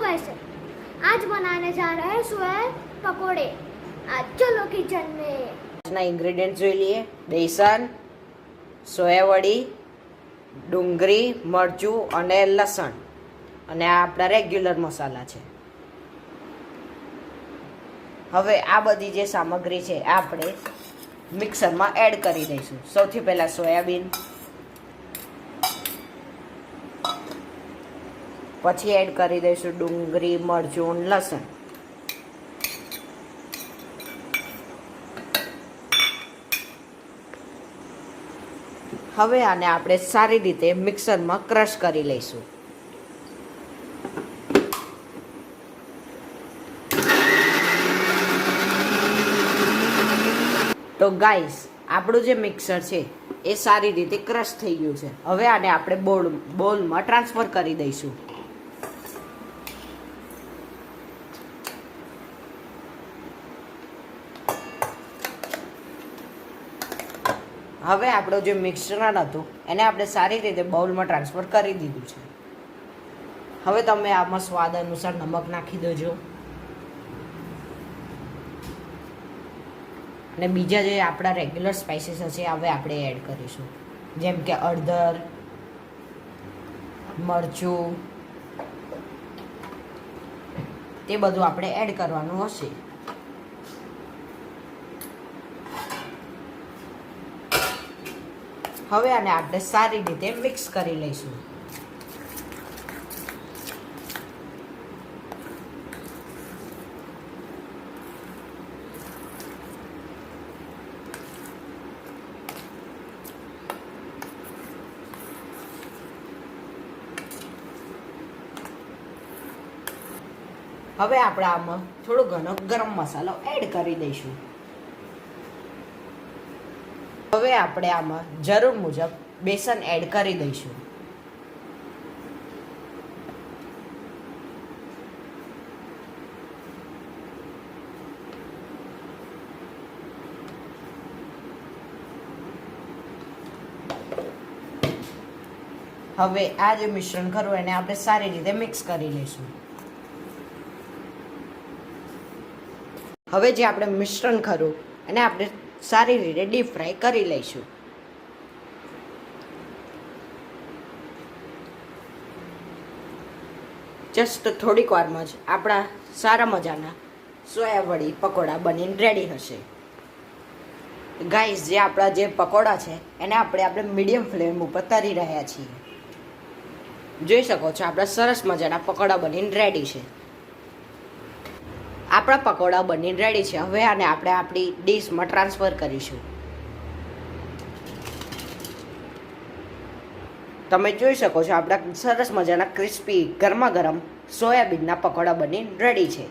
वैसे आज बनाने जा रहे हैं सोया पकोड़े। आज चलो किचन में। આજના ઇન્ગ્રેડિયન્ટ જોઈ લઈએ. બેસન, સોયાવડી, ડુંગળી, મરચું અને લસણ અને આ આપણા રેગ્યુલર મસાલા છે. હવે આ બધી જે સામગ્રી છે આ આપણે મિક્સરમાં એડ કરી દઈશું. સૌથી પહેલાં સોયાબીન, પછી એડ કરી દઈશું ડુંગળી, મરચું, લસણ. હવે આને આપણે સારી રીતે મિક્સરમાં ક્રશ કરી લઈશું. તો ગાઈસ, આપણું જે મિક્સર છે એ સારી રીતે ક્રશ થઈ ગયું છે. હવે આને આપણે બોલમાં ટ્રાન્સફર કરી દઈશું. હવે આપણું જે મિક્સચર હતું એને આપણે સારી રીતે બાઉલમાં ટ્રાન્સફર કરી દીધું છે. હવે તમે આમાં સ્વાદ અનુસાર નમક નાખી દેજો અને બીજા જે આપણા રેગ્યુલર સ્પાઇસીસ હશે હવે આપણે એડ કરીશું, જેમ કે હળદર, મરચું, તે બધું આપણે એડ કરવાનું હશે. હવે આને આપણે સારી રીતે મિક્સ કરી લઈશું. હવે આપણે આમાં થોડો ઘણો ગરમ મસાલો એડ કરી દઈશું. હવે આપણે આમાં જરૂર મુજબ બેસન એડ કરી દઈશું. હવે આ જે મિશ્રણ ખરું એને આપણે સારી રીતે મિક્સ કરી લઈશું. હવે જે આપણે મિશ્રણ ખરું એને આપણે સારી રીતે ડીપ ફ્રાય કરી લઈશું. જસ્ટ થોડીક વારમાં જ આપણા સારા મજાના સોયાવડી પકોડા બનીને રેડી હશે. ગાઈસ, જે આપણા જે પકોડા છે એને આપણે મીડિયમ ફ્લેમ ઉપર તળી રહ્યા છીએ. જોઈ શકો છો આપણા સરસ મજાના પકોડા બનીને રેડી છે. આપણા પકોડા બનીને રેડી છે. હવે આને આપણે આપણી ડીશમાં ટ્રાન્સફર કરીશું. તમે જોઈ શકો છો આપણા સરસ મજાના ક્રિસ્પી ગરમા ગરમ સોયાબીનના પકોડા બનીને રેડી છે.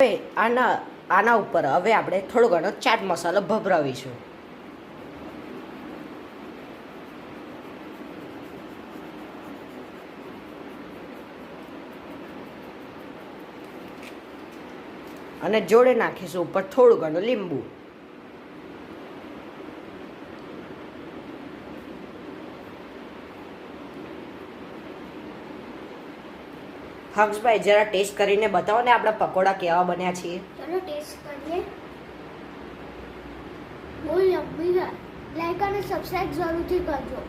હવે આના ઉપર હવે આપણે થોડો ઘણો ચાટ મસાલો ભભરાવીશું. અને જોડે નાખીશું ઉપર થોડું ઘણું લીંબુ. હંસભાઈ, જરા ટેસ્ટ કરીને બતાવો ને આપણા પકોડા કેવા બન્યા છે. चलो टेस्ट करिए। बहुत यम्मी है। लाइक और सब्सक्राइब जरूर करજો।